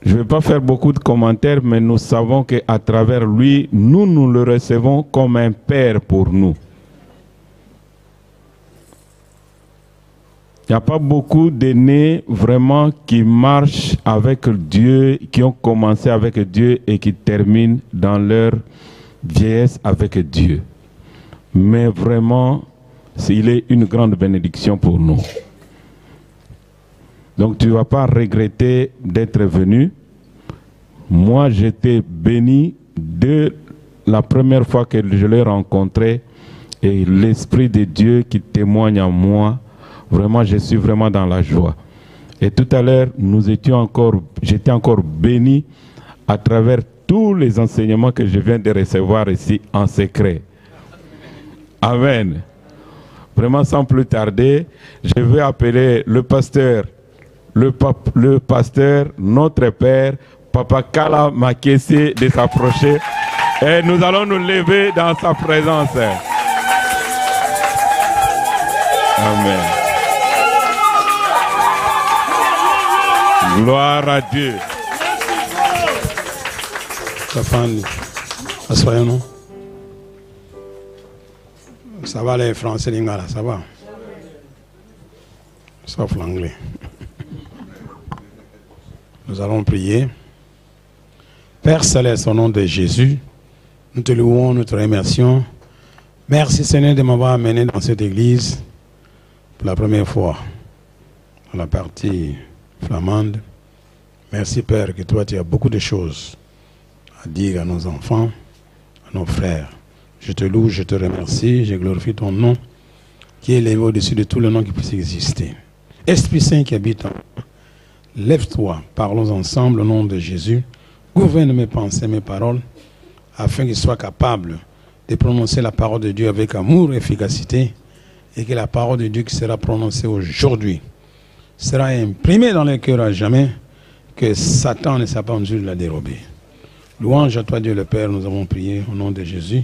Je ne vais pas faire beaucoup de commentaires, mais nous savons qu'à travers lui, nous le recevons comme un père pour nous. Il n'y a pas beaucoup d'aînés vraiment qui marchent avec Dieu, qui ont commencé avec Dieu et qui terminent dans leur vieillesse avec Dieu. Mais vraiment, il est une grande bénédiction pour nous. Donc tu ne vas pas regretter d'être venu. Moi, j'étais béni de la première fois que je l'ai rencontré et l'Esprit de Dieu qui témoigne en moi. Vraiment, je suis vraiment dans la joie. Et tout à l'heure, j'étais encore béni à travers tous les enseignements que je viens de recevoir ici en secret. Amen. Vraiment, sans plus tarder, je vais appeler le pasteur, notre père, Papa Kala Makessi, de s'approcher. Et nous allons nous lever dans sa présence. Amen. Gloire à Dieu. Assoyons-nous. Ça va les français, lingala, ça va. Sauf l'anglais. Nous allons prier. Père Céleste, au nom de Jésus, nous te louons, nous te remercions. Merci Seigneur de m'avoir amené dans cette église pour la première fois, dans la partie flamande. Merci Père que toi tu as beaucoup de choses à dire à nos enfants, à nos frères. Je te loue, je te remercie, je glorifie ton nom qui est élevé au-dessus de tout le nom qui puisse exister. Esprit Saint qui habite en moi, lève-toi, parlons ensemble au nom de Jésus. Gouverne mes pensées, mes paroles, afin qu'ils soient capables de prononcer la parole de Dieu avec amour et efficacité, et que la parole de Dieu qui sera prononcée aujourd'hui sera imprimée dans les cœurs à jamais, que Satan ne soit pas en mesure de la dérober. Louange à toi Dieu le Père, nous avons prié au nom de Jésus.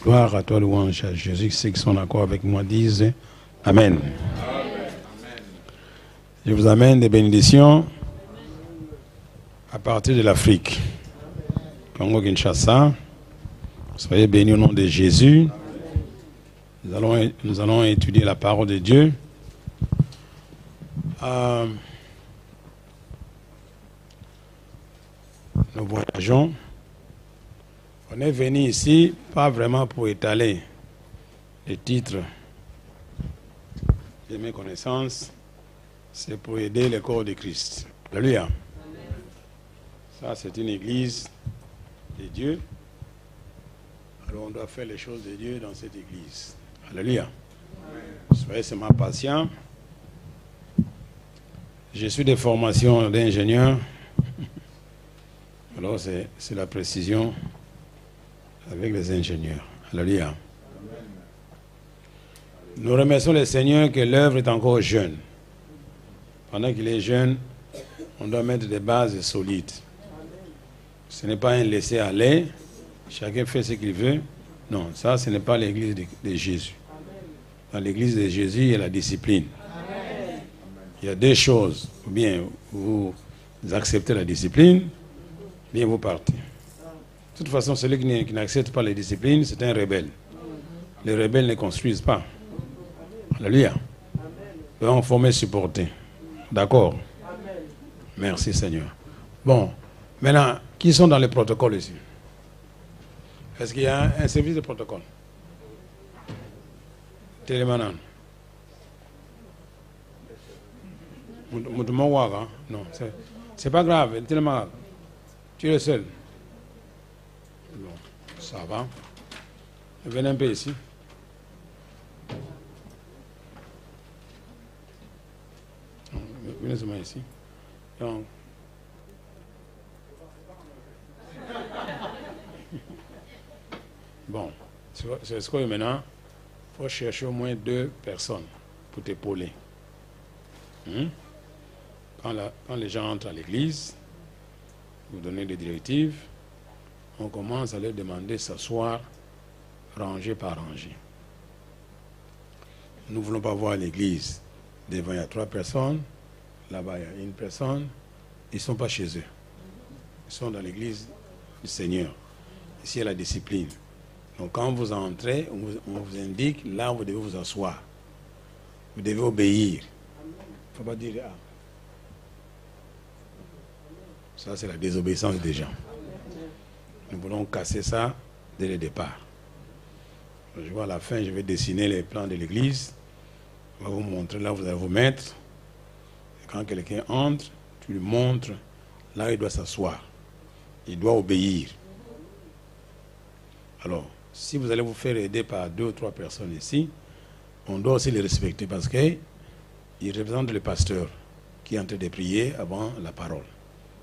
Gloire à toi, louange à Jésus. Ceux qui sont d'accord avec moi disent Amen. Je vous amène des bénédictions à partir de l'Afrique. Congo-Kinshasa. Soyez bénis au nom de Jésus. Nous allons étudier la parole de Dieu. Nous voyageons. On est venu ici, pas vraiment pour étaler les titres de mes connaissances, c'est pour aider le corps de Christ. Alléluia. Ça, c'est une église de Dieu. Alors, on doit faire les choses de Dieu dans cette église. Alléluia. Soyez seulement patients. Je suis de formation d'ingénieur. Alors, c'est la précision avec les ingénieurs. Alléluia. Nous remercions le Seigneur que l'œuvre est encore jeune. Pendant qu'il est jeune, on doit mettre des bases solides. Ce n'est pas un laisser-aller. Chacun fait ce qu'il veut. Non, ça, ce n'est pas l'église de Jésus. Dans l'église de Jésus, il y a la discipline. Il y a deux choses. Ou bien vous acceptez la discipline, bien vous partez. De toute façon, celui qui n'accepte pas les disciplines, c'est un rebelle. Les rebelles ne construisent pas. Alléluia. Donc, former, supporter. D'accord? Merci Seigneur. Bon, maintenant, qui sont dans les protocoles ici? Est-ce qu'il y a un service de protocole? Télémanan. Non, c'est pas grave. Tu es le seul. Bon, ça va. Venez un peu ici. Venez seulement ici. Donc. Bon, c'est ce que maintenant, il faut chercher au moins 2 personnes pour t'épauler. Quand les gens entrent à l'église, vous donnez des directives, on commence à leur demander de s'asseoir rangée par rangée. Nous ne voulons pas voir l'église. Devant, il y a 3 personnes. Là-bas, il y a 1 personne. Ils ne sont pas chez eux. Ils sont dans l'église du Seigneur. Ici, il y a la discipline. Donc, quand vous entrez, on vous indique, là, vous devez vous asseoir. Vous devez obéir. Il ne faut pas dire, ah. Ça, c'est la désobéissance des gens. Nous voulons casser ça dès le départ. Je vois à la fin, je vais dessiner les plans de l'église. On va vous montrer là où vous allez vous mettre. Et quand quelqu'un entre, tu lui montres là où il doit s'asseoir. Il doit obéir. Alors, si vous allez vous faire aider par 2 ou 3 personnes ici, on doit aussi les respecter parce qu'ils représentent le pasteur qui est en train de prier avant la parole.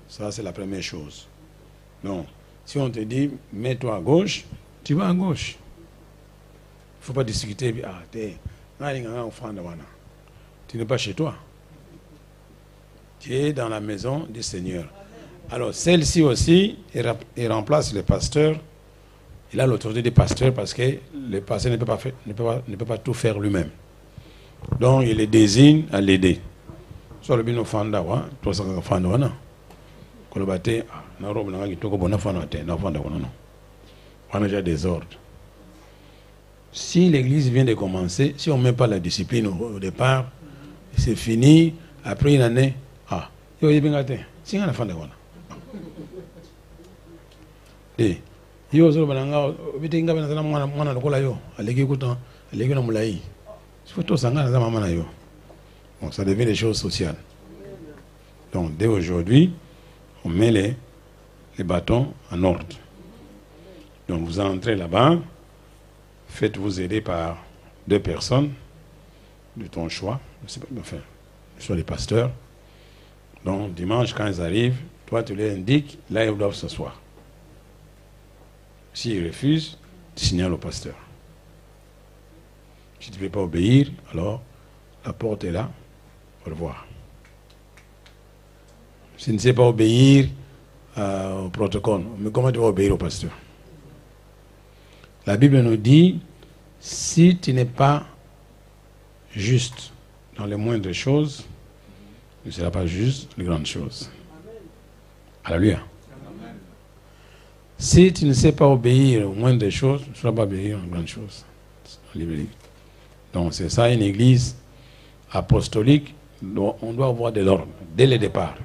Ça, c'est la première chose. Donc, si on te dit, mets-toi à gauche, tu vas à gauche. Il ne faut pas discuter. Tu n'es pas chez toi. Tu es dans la maison du Seigneur. Alors, celle-ci aussi, elle remplace le pasteur. Il a l'autorité du pasteur parce que le pasteur ne peut pas tout faire lui-même. Donc, il les désigne à l'aider. Soit le bin offanda, toi, ça va faire non. Kolobate, na robe na ngi toko bona fana te, na fanda non. On a déjà des ordres. Si l'église vient de commencer, si on ne met pas la discipline au départ, c'est fini. Après une année, yo yibingate, si on a fanda wana. Yo zo bananga bitinga bana sana mwana lokola yo, aleki kuta, aleki na mulai. Il faut tout sangana za mama na yo. Bon, ça devient des choses sociales. Donc dès aujourd'hui, on met les bâtons en ordre. Donc vous entrez là-bas, faites-vous aider par 2 personnes de ton choix, je sais pas, enfin, soit les pasteurs. Donc dimanche, quand ils arrivent, toi tu leur indiques, là ils doivent s'asseoir. S'ils refusent, tu signales au pasteur. Si tu ne veux pas obéir, alors la porte est là, au revoir. Si tu ne sais pas obéir au protocole, mais comment tu vas obéir au pasteur? La Bible nous dit, si tu n'es pas juste dans les moindres choses, tu ne seras pas juste les grandes choses. Alléluia. Si tu ne sais pas obéir aux moindres choses, tu ne seras pas obéir aux grandes choses. Donc c'est ça une église apostolique. On doit avoir de l'ordre dès le départ.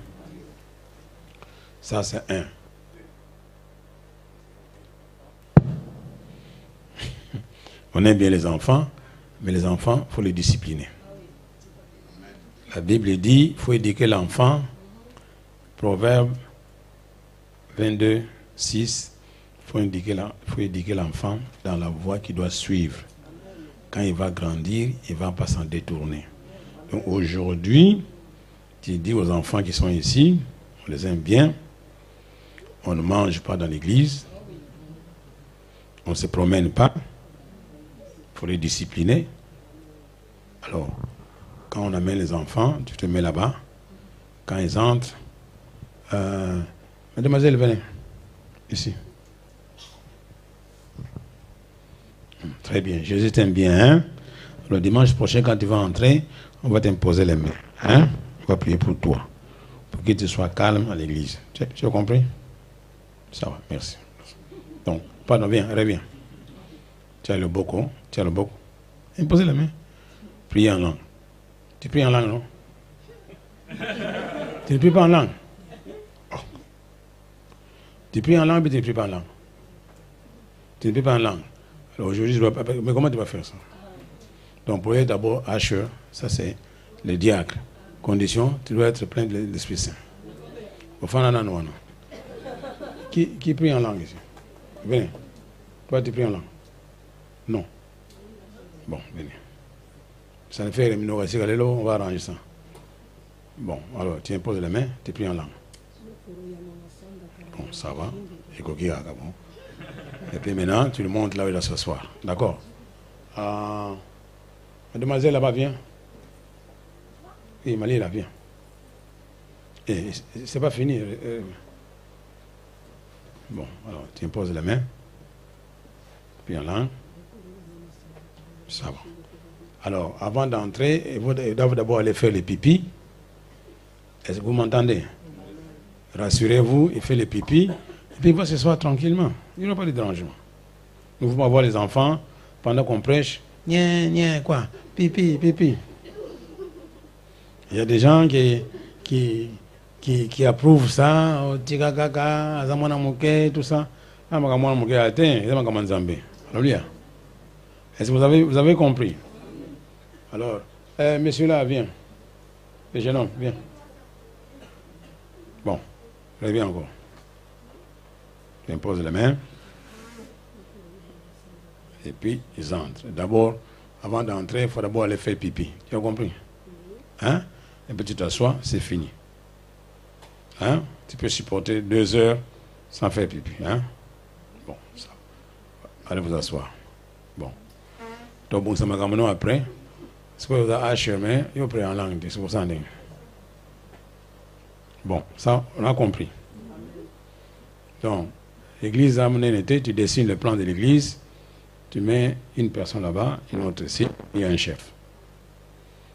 Ça, c'est un. On aime bien les enfants, mais les enfants, il faut les discipliner. La Bible dit, il faut éduquer l'enfant. Proverbe 22, 6. Il faut éduquer l'enfant dans la voie qu'il doit suivre. Quand il va grandir, il ne va pas s'en détourner. Donc aujourd'hui, tu dis aux enfants qui sont ici, on les aime bien, on ne mange pas dans l'église, on ne se promène pas, il faut les discipliner. Alors, quand on amène les enfants, tu te mets là-bas, quand ils entrent, mademoiselle, venez, ici. Très bien, Jésus t'aime bien. Hein? Le dimanche prochain, quand tu vas entrer, on va t'imposer les mains. Hein? On va prier pour toi, pour que tu sois calme à l'église. Tu as compris? Ça va, merci. Donc, pardon, viens, reviens. Tu as le boko, Imposez les mains. Priez en langue. Tu pries en langue, non? Tu ne pries pas en langue. Oh. Tu pries en langue, mais tu ne pries pas en langue. Tu ne pries pas en langue. Alors aujourd'hui, je dois pas. Mais comment tu vas faire ça? Donc pour être d'abord hacheur, ça c'est le diacre. Condition, tu dois être plein de l'Esprit Saint. Qui prie en langue ici? Venez. Toi, tu pries en langue? Non. Bon, venez. Ça ne fait rien. On va arranger ça. Bon, alors tu imposes les mains, tu pries en langue. Bon, ça va. Et puis maintenant, tu le montres là où il va s'asseoir. D'accord? Mademoiselle là-bas, viens. Oui, Mali, là, viens. Et c'est pas fini. Bon, alors tu imposes les mains. Puis en langue. Ça va. Alors, avant d'entrer, il doit d'abord aller faire les pipis. Est-ce que vous m'entendez? Rassurez-vous, il fait le pipi, et puis il va s'asseoir tranquillement. Il n'y aura pas de dérangement. Nous pouvons avoir les enfants, pendant qu'on prêche, quoi, pipi, pipi. Il y a des gens qui approuvent ça, tigakaka, azamwana moke, tout ça. Alléluia. Est-ce que vous avez compris? Alors, monsieur là, viens. Le jeune homme, viens. Bon, reviens encore. Tu imposes les mains. Et puis, ils entrent. D'abord, avant d'entrer, il faut d'abord aller faire pipi. Tu as compris? Hein? Et puis tu t'assois, c'est fini. Hein? Tu peux supporter 2 heures sans faire pipi. Hein? Bon, ça. Allez vous asseoir. Bon. Donc, bon, ça m'a ramené après. Ce que vous avez acheté, mais il faut en langue. C'est pour ça. Bon, ça, on a compris. Donc, l'église a amené l'été, tu dessines le plan de l'église, tu mets une personne là-bas, une autre ici, et un chef.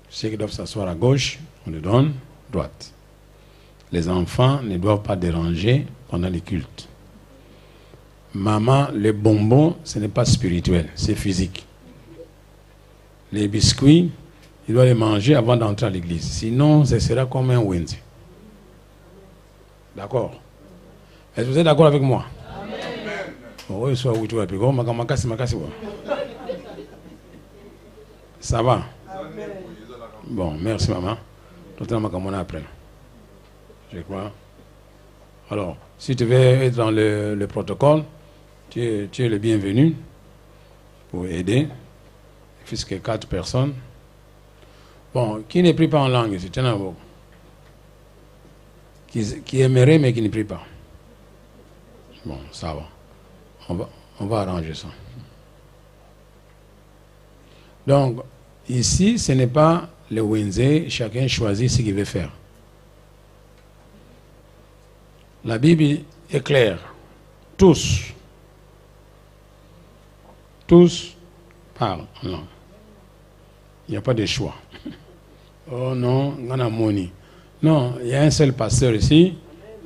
Ceux qui doivent s'asseoir à gauche, on les donne droite. Les enfants ne doivent pas déranger pendant les cultes. Maman, les bonbons, ce n'est pas spirituel, c'est physique. Les biscuits, il doit les manger avant d'entrer à l'église. Sinon, ce sera comme un Wednesday. D'accord? Est-ce que vous êtes d'accord avec moi? Oui, ça va? Bon, merci maman. Tout le monde après. Je crois. Alors, si tu veux être dans le protocole, tu es le bienvenu pour aider. Puisque 4 personnes. Bon, qui ne prie pas en langue, c'est un avocat. Qui aimerait mais qui ne prie pas. Bon, ça va. On va arranger ça. Donc, ici, ce n'est pas le Wednesday, chacun choisit ce qu'il veut faire. La Bible est claire. Tous parlent en langue. Il n'y a pas de choix. Oh non, non, il y a un seul pasteur ici,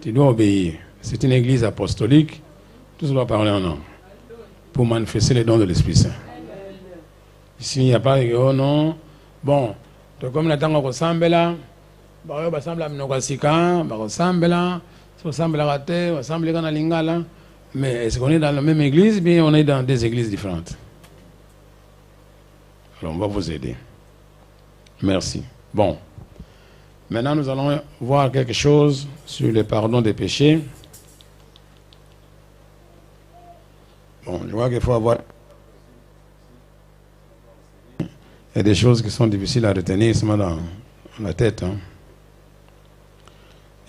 tu dois obéir. C'est une église apostolique, tous doivent parler en langue pour manifester les dons de l'Esprit Saint. Ici, il n'y a pas de oh non, bon, comme la tango kosambela, basambla mnokasika, bakosambela, sosambela kate, basambela kana lingala, mais est-ce qu'on est dans la même église, bien on est dans des églises différentes. Alors on va vous aider. Merci. Bon. Maintenant, nous allons voir quelque chose sur le pardon des péchés. Bon, je vois qu'il faut avoir... Il y a des choses qui sont difficiles à retenir seulement dans la tête. Hein.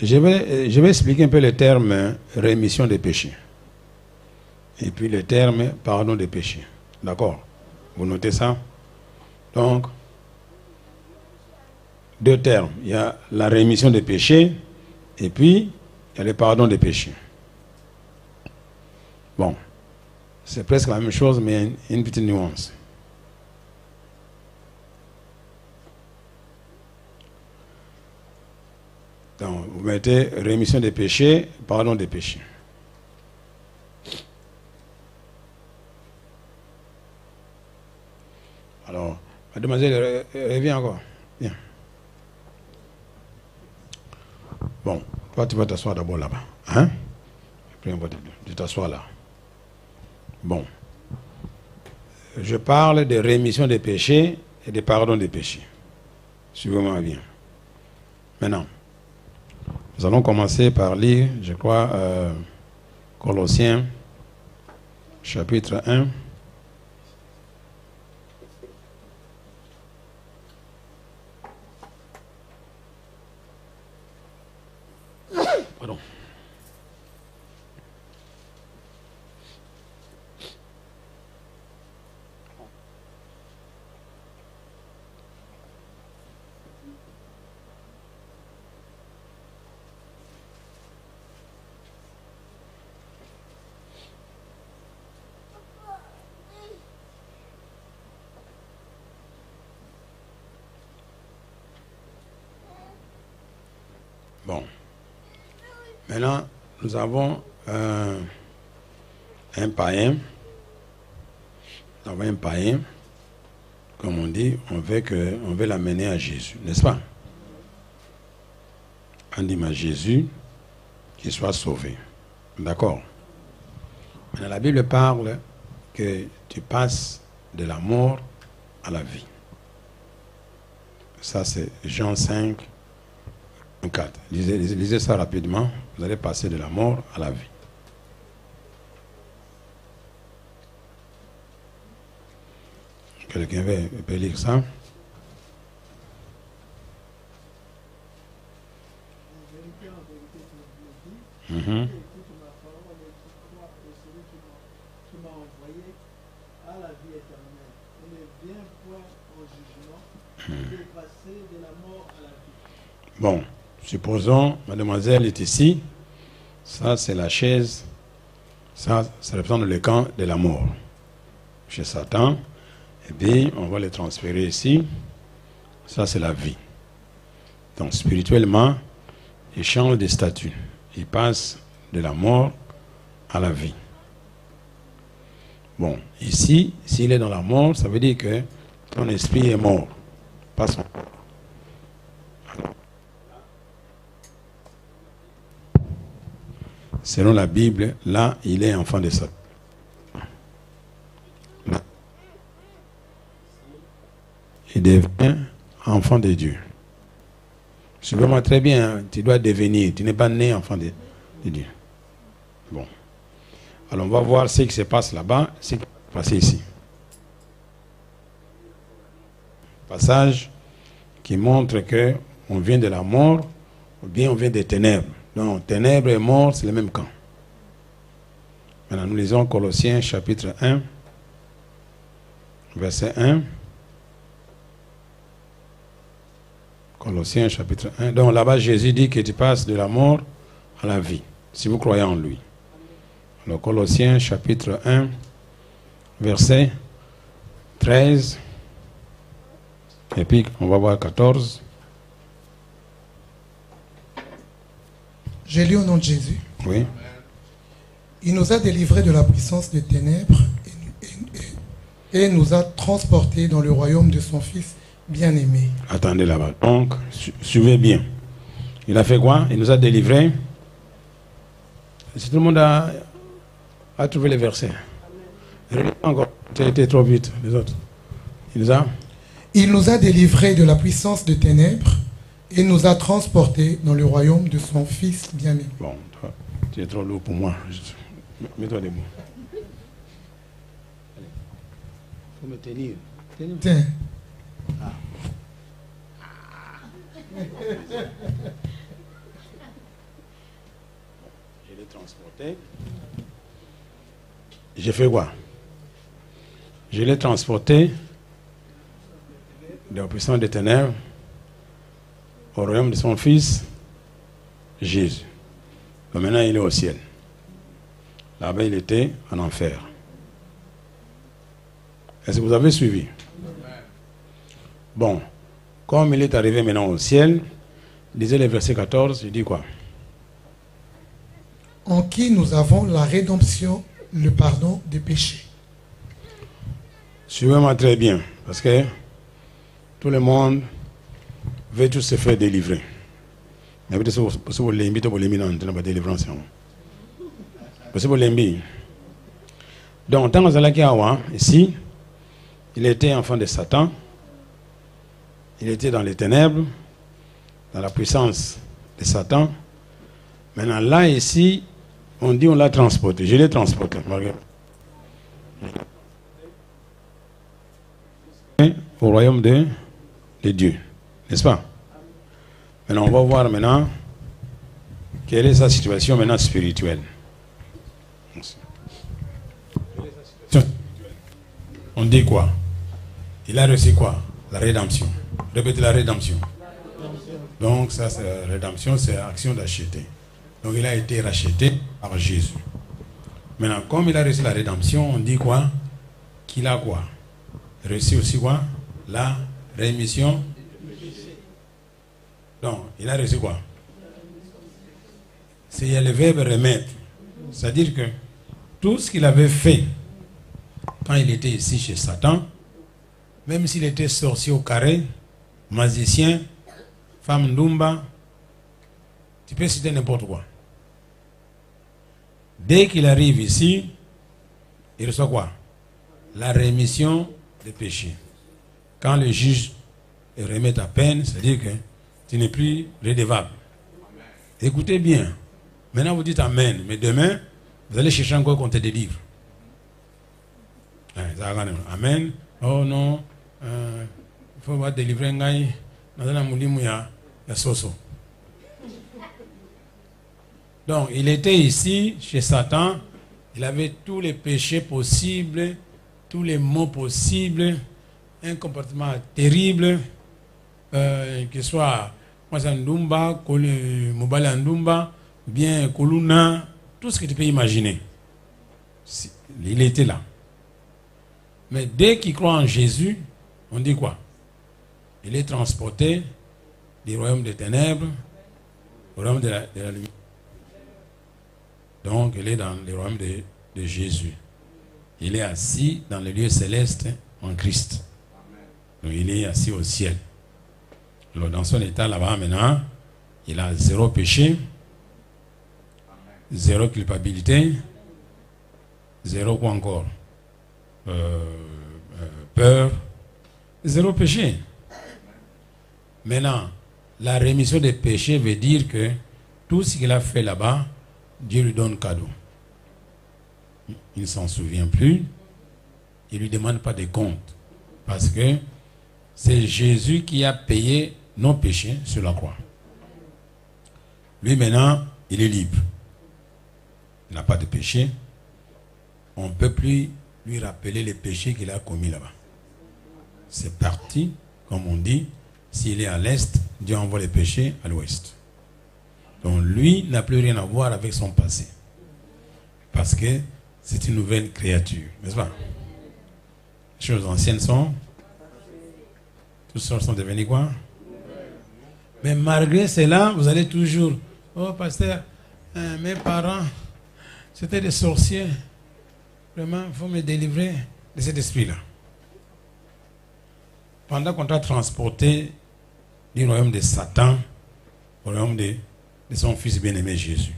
Je vais expliquer un peu le terme rémission des péchés. Et puis le terme pardon des péchés. D'accord? Vous notez ça? Donc, 2 termes. Il y a la rémission des péchés et puis il y a le pardon des péchés. Bon, c'est presque la même chose, mais il y a une petite nuance. Donc, vous mettez rémission des péchés, pardon des péchés. Alors, mademoiselle, reviens encore. Viens. Bon, toi tu vas t'asseoir d'abord là-bas. Hein? Après, tu t'assois là. Bon. Je parle de rémission des péchés et de pardon des péchés. Suivez-moi bien. Maintenant, nous allons commencer par lire, je crois, Colossiens, chapitre 1. Pardon. Bon. Maintenant, nous avons un païen. Nous avons un païen, comme on dit, on veut l'amener à Jésus, n'est-ce pas? On dit à Jésus qu'il soit sauvé. D'accord? Maintenant, la Bible parle que tu passes de la mort à la vie. Ça, c'est Jean 5, 4. Lisez ça rapidement. Vous allez passer de la mort à la vie. Quelqu'un peut lire ça? Mm-hmm. Bon, supposons, mademoiselle est ici. Ça, c'est la chaise. Ça représente le camp de la mort. Chez Satan. Et puis, on va le transférer ici. Ça, c'est la vie. Donc, spirituellement, il change de statut. Il passe de la mort à la vie. Bon, ici, s'il est dans la mort, ça veut dire que ton esprit est mort. Pas son corps. Selon la Bible, là, il est enfant de Satan. Là. Il devient enfant de Dieu. Suivez-moi très bien, hein, tu dois devenir, tu n'es pas né enfant de Dieu. Bon. Alors on va voir ce qui se passe là-bas, ce qui va se passer ici. Passage qui montre que on vient de la mort ou bien on vient des ténèbres. Donc, ténèbres et mort, c'est le même camp. Maintenant, nous lisons Colossiens chapitre 1, verset 1. Colossiens chapitre 1. Donc là-bas, Jésus dit que tu passes de la mort à la vie, si vous croyez en lui. Alors, Colossiens chapitre 1, verset 13. Et puis, on va voir 14. J'ai lu au nom de Jésus. Oui. Il nous a délivrés de la puissance des ténèbres et nous a transportés dans le royaume de son Fils bien-aimé. Attendez là-bas. Donc, suivez bien. Il a fait quoi? Il nous a délivrés. Si tout le monde a trouvé les versets. Encore, tu as été trop vite, les autres. Il nous a délivrés de la puissance des ténèbres et nous a transportés dans le royaume de son Fils bien-aimé. Bon, toi, tu es trop lourd pour moi. Mets-toi debout. Il faut me tenir. Tiens. Ah. Je l'ai transporté. J'ai fait quoi? Je l'ai transporté de la puissance des ténèbres au royaume de son Fils, Jésus. Donc maintenant, il est au ciel. Là-bas, il était en enfer. Est-ce que vous avez suivi? Bon, comme il est arrivé maintenant au ciel, lisez le verset 14, il dit quoi? En qui nous avons la rédemption, le pardon des péchés. Suivez-moi très bien, parce que tout le monde veut tous se faire délivrer. Mais peut-être que vous l'invitez pour la délivrance. Parce que vous l'invitez. Donc, tant que ici, il était enfant de Satan. Il était dans les ténèbres, dans la puissance de Satan. Maintenant, là, ici, on dit on l'a transporté. Je l'ai transporté. Au royaume de Dieu. N'est-ce pas? Maintenant, on va voir maintenant quelle est sa situation maintenant spirituelle. On dit quoi? Il a reçu quoi? La rédemption. Répétez la rédemption. Donc, ça, c'est la rédemption, c'est l'action d'acheter. Donc, il a été racheté par Jésus. Maintenant, comme il a reçu la rédemption, on dit quoi? Qu'il a quoi? Reçu aussi quoi? La rémission. Donc, il a reçu quoi? C'est le verbe remettre. C'est-à-dire que tout ce qu'il avait fait quand il était ici chez Satan, même s'il était sorcier au carré, magicien, femme ndumba, tu peux citer n'importe quoi. Dès qu'il arrive ici, il reçoit quoi? La rémission des péchés. Quand le juge remet ta peine, c'est-à-dire que tu n'es plus redevable. Écoutez bien. Maintenant vous dites Amen. Mais demain, vous allez chercher encore qu'on te délivre. Amen. Oh non. Il faut voir délivrer un gars. Donc, il était ici, chez Satan. Il avait tous les péchés possibles, tous les maux possibles, un comportement terrible, que ce soit Ndumba, Mobala Ndumba, bien Koluna, tout ce que tu peux imaginer. Il était là. Mais dès qu'il croit en Jésus, on dit quoi? Il est transporté du royaume des ténèbres au royaume de la lumière. Donc, il est dans le royaume de Jésus. Il est assis dans le lieu céleste en Christ. Donc, il est assis au ciel. Alors, dans son état là-bas, maintenant, il a zéro péché, zéro culpabilité, zéro quoi encore? Peur, zéro péché. Maintenant, la rémission des péchés veut dire que tout ce qu'il a fait là-bas, Dieu lui donne cadeau. Il ne s'en souvient plus. Il ne lui demande pas de compte. Parce que c'est Jésus qui a payé nos péchés sur la croix. Lui maintenant, il est libre. Il n'a pas de péché. On ne peut plus lui rappeler les péchés qu'il a commis là-bas. C'est parti, comme on dit. S'il est à l'est, Dieu envoie les péchés à l'ouest. Donc lui n'a plus rien à voir avec son passé. Parce que c'est une nouvelle créature. N'est-ce pas? Les choses anciennes sont... Toutes choses sont devenues quoi? Mais malgré cela, vous allez toujours... Oh, pasteur, mes parents, c'était des sorciers. Vraiment, il faut me délivrer de cet esprit-là. Pendant qu'on t'a transporté du royaume de Satan au royaume de son fils bien-aimé Jésus.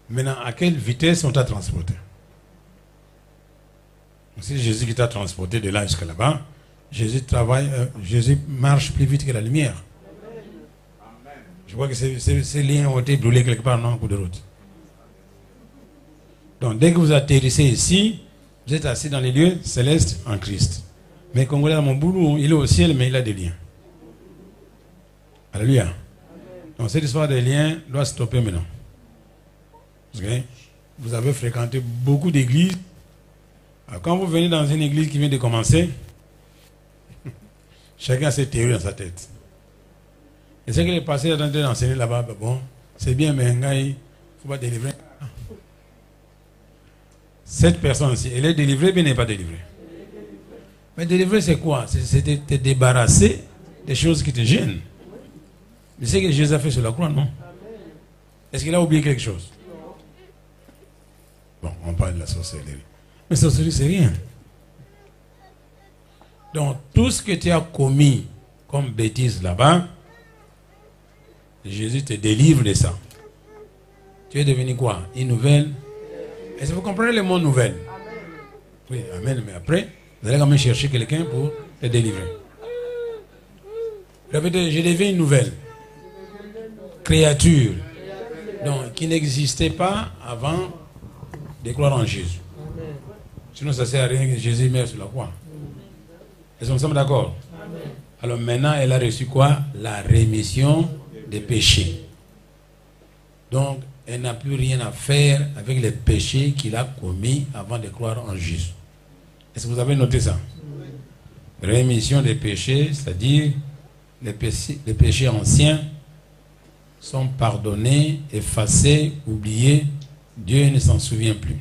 Maintenant, à quelle vitesse on t'a transporté? C'est Jésus qui t'a transporté de là jusqu'à là-bas. Jésus Jésus marche plus vite que la lumière. Je crois que ces liens ont été brûlés quelque part dans un coup de route. Donc, dès que vous atterrissez ici, vous êtes assis dans les lieux célestes en Christ. Mais Congolais, dans mon boulot, il est au ciel, mais il a des liens. Alléluia. Donc, cette histoire des liens doit stopper maintenant. Parce que vous avez fréquenté beaucoup d'églises. Alors, quand vous venez dans une église qui vient de commencer, chacun a ses théories dans sa tête. Et ce qu'il est passé d'enseigner là-bas, bon, c'est bien, mais il ne faut pas délivrer. Cette personne-ci, elle est délivrée, mais elle n'est pas délivrée. Mais délivrer, c'est quoi? C'est de te débarrasser des choses qui te gênent. Mais c'est ce que Jésus a fait sur la croix, non? Est-ce qu'il a oublié quelque chose? Bon, on parle de la sorcellerie. Mais la sorcellerie, c'est rien. Donc, tout ce que tu as commis comme bêtise là-bas, Jésus te délivre de ça. Tu es devenu quoi? Une nouvelle? Est-ce que vous comprenez le mot nouvelle? Oui, amen. Mais après, vous allez quand même chercher quelqu'un pour te délivrer. Répétez, je deviens une nouvelle créature. Donc, qui n'existait pas avant de croire en Jésus. Sinon, ça ne sert à rien que Jésus meure sur la croix. Est-ce que nous sommes d'accord? Alors maintenant, elle a reçu quoi? La rémission des péchés. Donc, elle n'a plus rien à faire avec les péchés qu'il a commis avant de croire en Jésus. Est-ce que vous avez noté ça? Rémission des péchés, c'est-à-dire les péchés anciens sont pardonnés, effacés, oubliés. Dieu ne s'en souvient plus.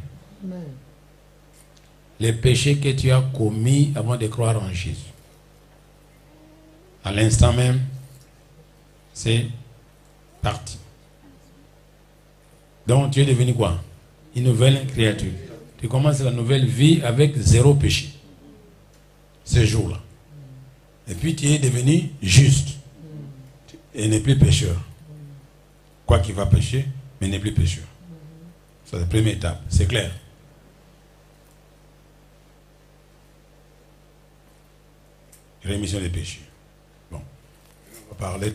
Les péchés que tu as commis avant de croire en Jésus. À l'instant même, c'est parti. Donc tu es devenu quoi? Une nouvelle créature. Tu commences la nouvelle vie avec 0 péché. Ce jour-là. Et puis tu es devenu juste. Et n'est plus pécheur. Quoi qu'il va pécher, mais n'est plus pécheur. C'est la première étape. C'est clair. Rémission des péchés. Bon. On va parler.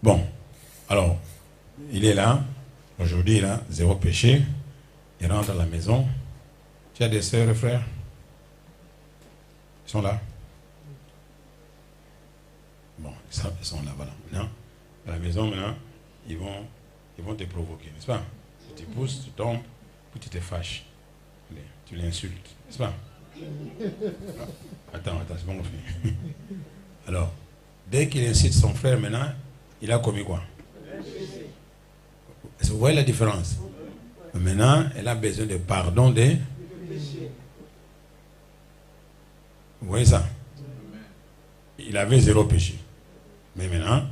Bon. Alors, il est là. Aujourd'hui, il a 0 péché. Il rentre à la maison. Tu as des sœurs et frères? Ils sont là. Bon, ils sont là, voilà. Maintenant, à la maison, maintenant, ils vont te provoquer, n'est-ce pas? Tu pousses, tu tombes, puis tu te fâches. Tu l'insultes, n'est-ce pas? Attends, c'est bon, on finit. Alors, dès qu'il incite son frère, maintenant, il a commis quoi? Vous voyez la différence? Maintenant, elle a besoin de pardon des... Vous voyez ça? Il avait 0 péché. Mais maintenant,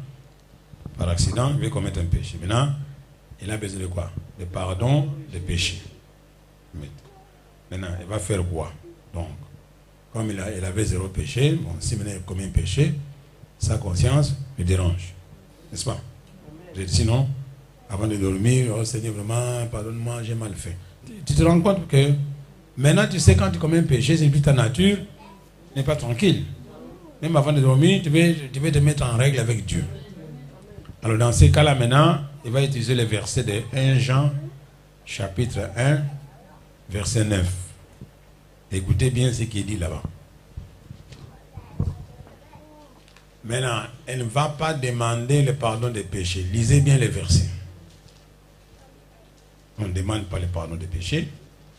par accident, il veut commettre un péché. Maintenant, il a besoin de quoi? De pardon des péchés. Maintenant, il va faire quoi? Donc, comme il avait 0 péché, bon, si maintenant il commet un péché, sa conscience le dérange. N'est-ce pas? J'ai dit sinon, avant de dormir, oh Seigneur, vraiment, pardonne-moi, j'ai mal fait. Tu te rends compte que maintenant, tu sais, quand tu commets un péché, c'est plus ta nature, tu n'es pas tranquille. Même avant de dormir, tu veux te mettre en règle avec Dieu. Alors, dans ces cas-là, maintenant, il va utiliser les versets de 1 Jean, chapitre 1, verset 9. Écoutez bien ce qu'il dit là-bas. Maintenant, elle ne va pas demander le pardon des péchés. Lisez bien les versets. On ne demande pas le pardon des péchés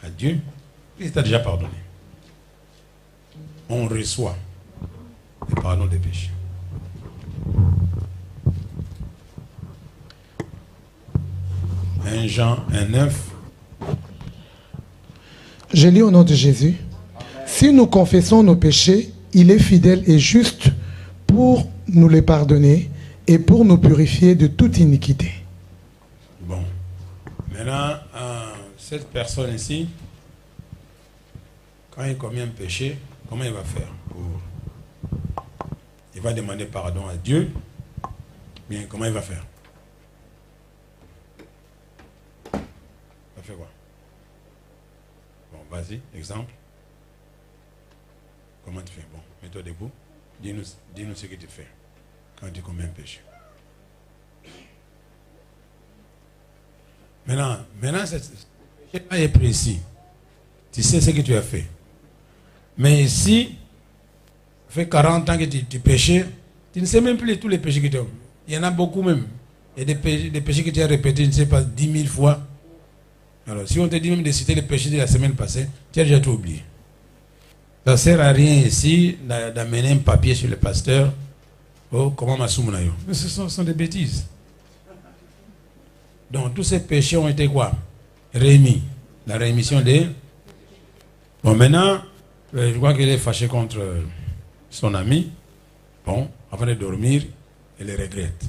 à Dieu. Il t'a déjà pardonné. On reçoit le pardon des péchés. Un Jean 1,9. Je lis au nom de Jésus. Si nous confessons nos péchés, il est fidèle et juste pour nous les pardonner et pour nous purifier de toute iniquité. Bon. Maintenant, cette personne ici, quand il commet un péché, comment il va faire? Il va demander pardon à Dieu. Bien, comment il va faire? Il va faire quoi? Bon, vas-y, exemple. Comment tu fais? Bon, mets-toi debout. Dis-nous ce que tu fais quand tu commets un péché. Maintenant, ce péché est précis. Tu sais ce que tu as fait. Mais ici, ça fait 40 ans que tu péchais, tu ne sais même plus tous les péchés que tu as. Il y en a beaucoup même. Il y a des péchés que tu as répétés, je ne sais pas, 10 000 fois. Alors, si on te dit même de citer les péchés de la semaine passée, tu as déjà tout oublié. Ça ne sert à rien ici d'amener un papier sur le pasteur. Oh, comment ma soumnayo? Mais ce sont des bêtises. Donc, tous ces péchés ont été quoi? Rémis. La rémission des... Bon, maintenant, je crois qu'il est fâché contre son ami. Bon, avant de dormir, il le regrette.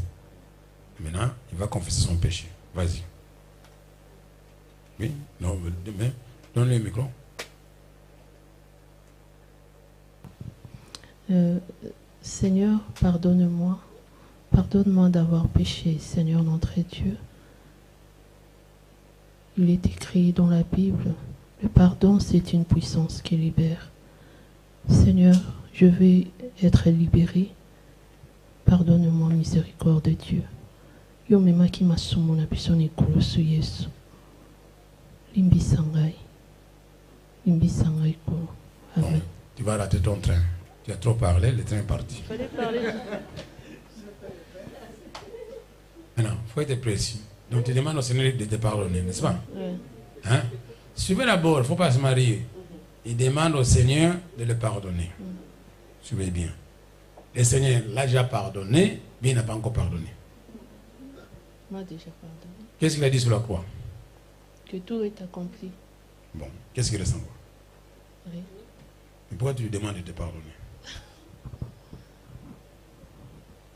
Maintenant, il va confesser son péché. Vas-y. Oui? Non, mais donne-lui le micro. Seigneur, pardonne-moi. Pardonne-moi d'avoir péché, Seigneur notre Dieu. Il est écrit dans la Bible, le pardon c'est une puissance qui libère. Seigneur, je vais être libéré. Pardonne-moi, miséricorde de Dieu. Yo mema ki masumo na biso ni koloso Yesu. Limbisa ngai. Limbisa ngai ko. Amen. Tu vas rater ton train. Tu as trop parlé, le train est parti. Il fallait parler. Maintenant, il faut être précis. Donc tu demandes au Seigneur de te pardonner, n'est-ce pas? Oui. Hein? Suivez d'abord, il ne faut pas se marier. Il demande au Seigneur de le pardonner. Suivez bien. Le Seigneur l'a déjà pardonné, mais il n'a pas encore pardonné. Moi déjà pardonné. Qu'est-ce qu'il a dit sur la croix? Que tout est accompli. Bon, qu'est-ce qu'il reste encore? Oui. Mais pourquoi tu lui demandes de te pardonner?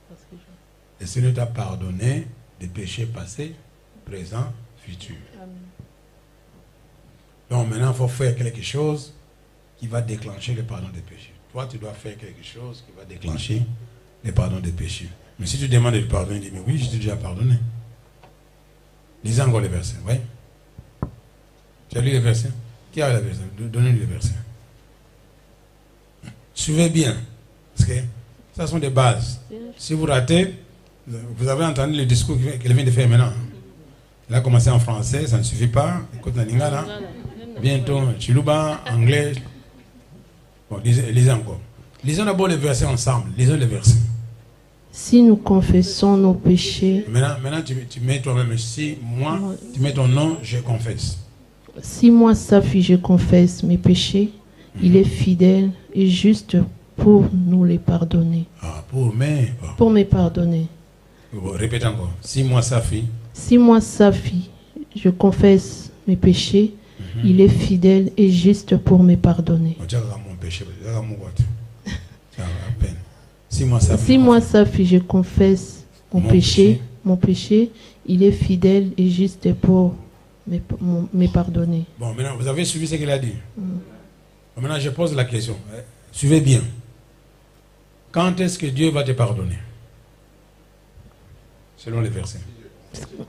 Parce que je le Seigneur t'a pardonné des péchés passés, présents, futurs. Amen. Donc maintenant, il faut faire quelque chose qui va déclencher le pardon des péchés. Toi, tu dois faire quelque chose qui va déclencher le pardon des péchés. Mais si tu demandes le pardon, il dit, mais oui, je t'ai déjà pardonné. Lisez encore les versets, oui. Tu as lu les versets? Qui a les versets? Donnez-lui les versets. Suivez bien, parce que ça sont des bases. Si vous ratez, vous avez entendu le discours qu'elle vient de faire maintenant. Elle a commencé en français, ça ne suffit pas. Écoute, la lingala. Bientôt, chiluba, anglais. Bon, lisez encore. Lisons d'abord les versets ensemble. Lisons les versets. Si nous confessons nos péchés, Maintenant tu mets toi-même, si moi, tu mets ton nom, je confesse. si moi, Safi, je confesse mes péchés, il est fidèle et juste pour nous les pardonner. Ah, pour me pardonner. Bon, répète encore. Si moi, Safi. Si moi, Safi, je confesse mes péchés, il est fidèle et juste pour me pardonner. Mon péché, Si moi, Safi, je confesse mon péché, il est fidèle et juste pour me pardonner. Bon, maintenant, vous avez suivi ce qu'il a dit. Bon, maintenant, je pose la question. Suivez bien. Quand est-ce que Dieu va te pardonner? Selon les versets.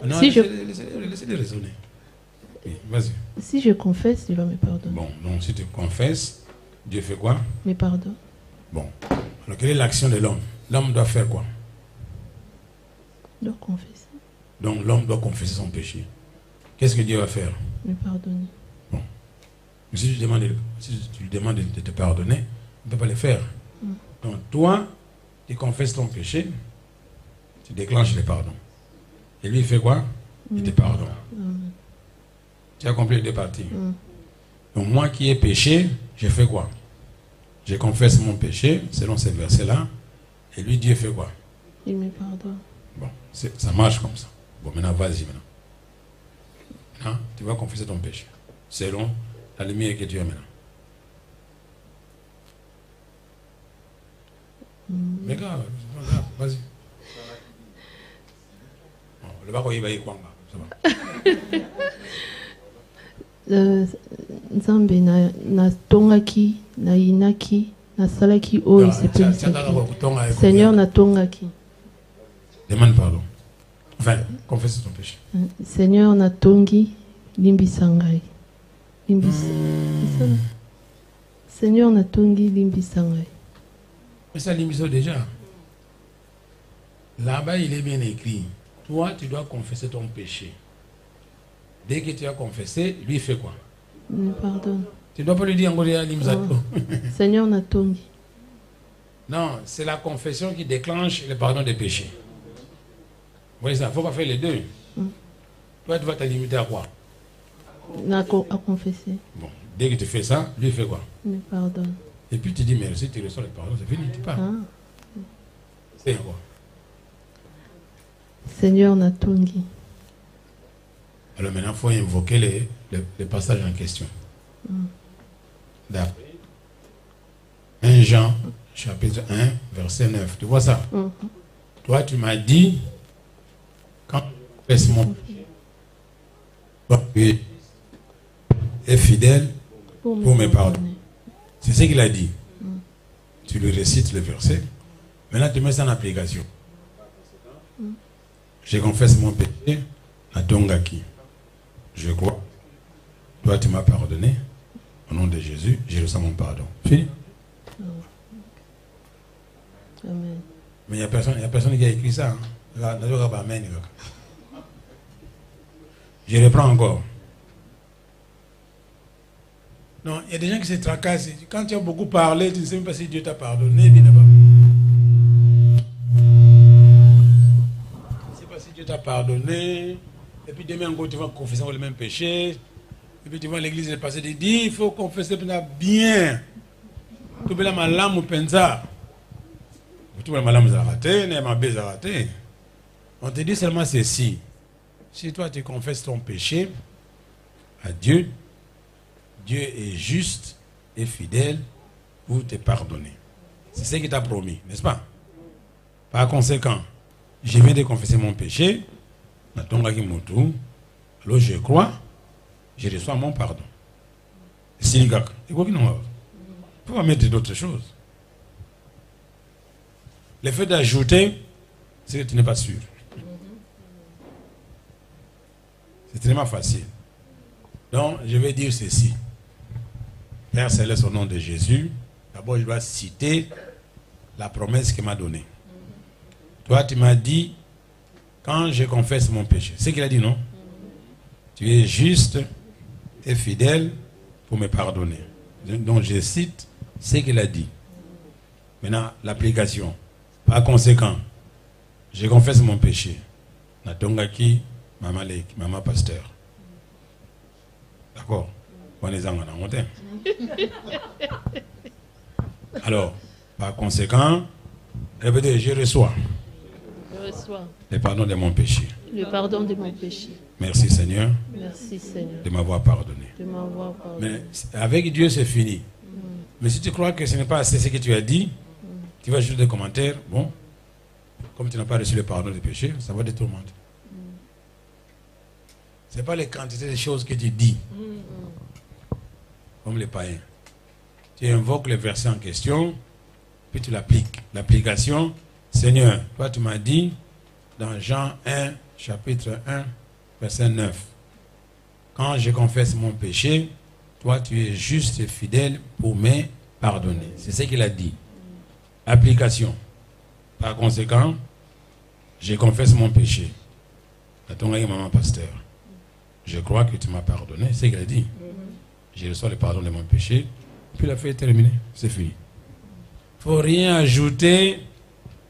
Non, laissez-les raisonner. Oui, vas-y. Si je confesse, il va me pardonner. Bon, donc si tu confesses, Dieu fait quoi? Me pardonne. Bon. Alors, quelle est l'action de l'homme? L'homme doit faire quoi? Doit confesser. Donc, l'homme doit confesser son péché. Qu'est-ce que Dieu va faire? Me pardonner. Bon. Mais si tu lui demandes de te pardonner, il ne peut pas le faire. Donc, toi, tu confesses ton péché, tu déclenches le pardon. Et lui, il fait quoi? Il te pardonne. Tu as compris les deux parties. Donc, moi qui ai péché, je fais quoi? Je confesse mon péché, selon ces versets-là. Et lui, Dieu fait quoi? Il me pardonne. Bon, ça marche comme ça. Bon, maintenant, vas-y maintenant. Maintenant, tu vas confesser ton péché, selon la lumière que tu as maintenant. Mais grave, vas-y. Bon, le bac il va y quoi? Ça va. Nzambe na tongaki na inaki na salaki oyo sepelisa. Seigneur na tongaki. Demande pardon. Enfin, confesse ton péché. Seigneur na tongi limbisa ngai. Seigneur na tongi limbisa ngai. Mais ça limbisa déjà. Là-bas, il est bien écrit. Toi, tu dois confesser ton péché. Dès que tu as confessé, lui fait quoi? Il me pardonne. Tu ne dois pas lui dire encore Seigneur na tongi. Non, c'est la confession qui déclenche le pardon des péchés. Vous voyez ça, il ne faut pas faire les deux. Toi, tu vas te limiter à quoi? À confesser. Bon, dès que tu fais ça, lui fait quoi? Il me pardonne. Et puis tu dis merci, tu reçois le pardon, c'est fini, tu pars. C'est quoi? Seigneur na tongi. Alors maintenant, il faut invoquer les passages en question. D'après 1 Jean, chapitre 1, verset 9. Tu vois ça? Toi, tu m'as dit, quand je confesse mon péché, toi, tu es fidèle pour me pardonner. C'est ce qu'il a dit. Tu lui récites le verset. Maintenant, tu mets ça en application. Je confesse mon péché à Tongaki. Je crois. Toi, tu m'as pardonné. Au nom de Jésus, je reçois mon pardon. Fini? Amen. Mais il n'y a personne qui a écrit ça. Je reprends encore. Non, il y a des gens qui se tracassent. Quand tu as beaucoup parlé, tu ne sais même pas si Dieu t'a pardonné. Tu ne sais pas si Dieu t'a pardonné. Et puis demain, tu vas confesser le même péché. Et puis tu vas à l'église et le pasteur dit, il faut confesser bien. Tu veux la malam ou pensa. Tu veux la malam zarate, ma bé zarate. On te dit seulement ceci. Si toi tu confesses ton péché à Dieu, Dieu est juste et fidèle pour te pardonner. C'est ce qu'il t'a promis, n'est-ce pas? Par conséquent, je viens de confesser mon péché. Alors je crois, je reçois mon pardon. Si il faut pas mettre d'autres choses. Le fait d'ajouter, c'est que tu n'es pas sûr. C'est tellement facile. Donc, je vais dire ceci. Père Céleste, au nom de Jésus, d'abord, je dois citer la promesse qu'il m'a donnée. Toi, tu m'as dit, quand je confesse mon péché, c'est ce qu'il a dit, non? Tu es juste et fidèle pour me pardonner. Donc, je cite ce qu'il a dit. Maintenant, l'application. Par conséquent, je confesse mon péché. Natongaki, maman pasteur. D'accord? Alors, par conséquent, répétez, je reçois le pardon de mon péché. Le pardon de mon péché. Merci Seigneur. Merci Seigneur. De m'avoir pardonné. De m'avoir pardonné. Mais avec Dieu, c'est fini. Mais si tu crois que ce n'est pas assez ce que tu as dit, tu vas ajouter des commentaires. Bon, comme tu n'as pas reçu le pardon du péché, ça va te tourmenter. Ce n'est pas les quantités de choses que tu dis. Comme les païens. Tu invoques le verset en question, puis tu l'appliques. L'application, Seigneur, toi tu m'as dit, dans Jean 1, chapitre 1, verset 9, quand je confesse mon péché, toi tu es juste et fidèle pour me pardonner. C'est ce qu'il a dit. Application. Par conséquent, je confesse mon péché. À ton maman pasteur. Je crois que tu m'as pardonné. C'est ce qu'il a dit. Je reçois le pardon de mon péché. Puis l'affaire est terminée. C'est fini. Il ne faut rien ajouter.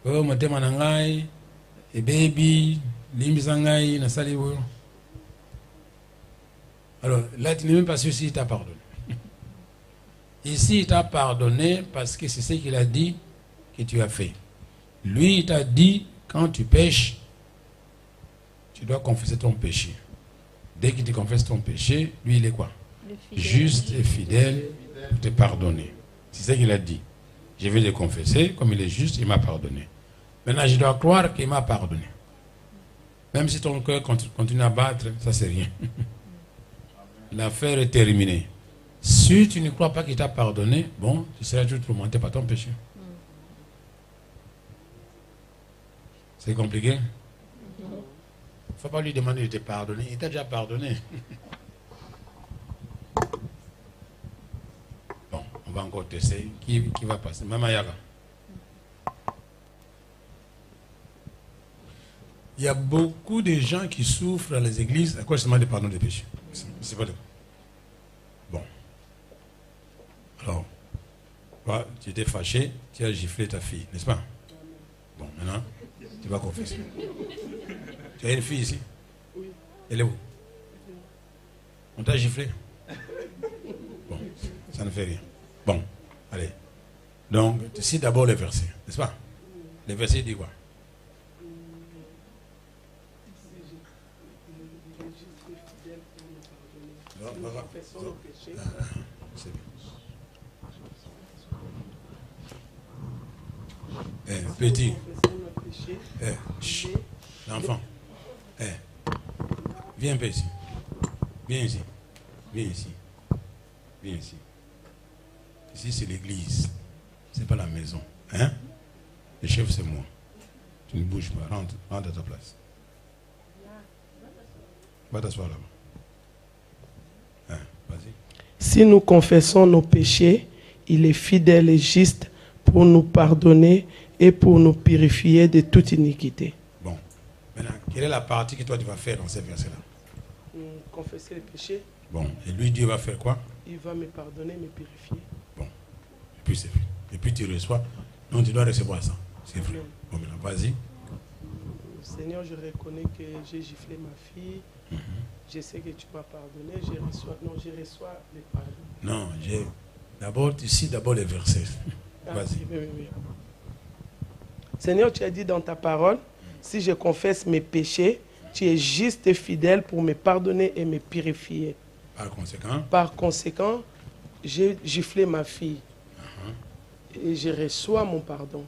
Oh, mon temanangai, et baby, limbizangai, nasali. Alors là, tu n'es même pas sûr s'il t'a pardonné. Ici, il t'a pardonné parce que c'est ce qu'il a dit que tu as fait. Lui, il t'a dit, quand tu pêches, tu dois confesser ton péché. Dès qu'il te confesse ton péché, lui, il est quoi? Juste et fidèle pour te pardonner. C'est ce qu'il a dit. Je vais le confesser, comme il est juste, il m'a pardonné. Maintenant, je dois croire qu'il m'a pardonné. Même si ton cœur continue à battre, ça c'est rien. L'affaire est terminée. Si tu ne crois pas qu'il t'a pardonné, bon, tu seras toujours tourmenté par ton péché. C'est compliqué? Il ne faut pas lui demander de te pardonner. Il t'a déjà pardonné. Bon, on va encore tester. Qui va passer? Mama Yaga. Il y a beaucoup de gens qui souffrent dans les églises à cause seulement du pardon des péchés. C'est pas le... Bon. Alors, toi, tu étais fâché, tu as giflé ta fille, n'est-ce pas? Bon, maintenant, tu vas confesser. Tu as une fille ici? Oui. Elle est où? On t'a giflé? Bon, ça ne fait rien. Bon, allez. Donc, tu cites d'abord les versets, n'est-ce pas? Les versets disent quoi? C'est bien. Petit. L'enfant. Viens un peu ici. Viens ici. Viens ici. Viens ici. Ici, c'est l'église. C'est pas la maison. Hein? Le chef, c'est moi. Tu ne bouges pas. Rentre à ta place. Va t'asseoir là-bas. Hein? Vas-y. Si nous confessons nos péchés, il est fidèle et juste pour nous pardonner et pour nous purifier de toute iniquité. Bon. Maintenant, quelle est la partie que toi tu vas faire dans ces versets-là? Confesser les péchés. Bon. Et lui, Dieu va faire quoi? Il va me pardonner, me purifier. Bon. Et puis c'est fait. Et puis tu reçois. Donc tu dois recevoir ça. C'est vrai. Bon, maintenant, vas-y. Seigneur, je reconnais que j'ai giflé ma fille. Je sais que tu m'as pardonné. Je reçois les pardons. Non, d'abord, tu cites d'abord les versets. Vas-y. Oui. Seigneur, tu as dit dans ta parole, si je confesse mes péchés, tu es juste et fidèle pour me pardonner et me purifier. Par conséquent, j'ai giflé ma fille. Et je reçois mon pardon.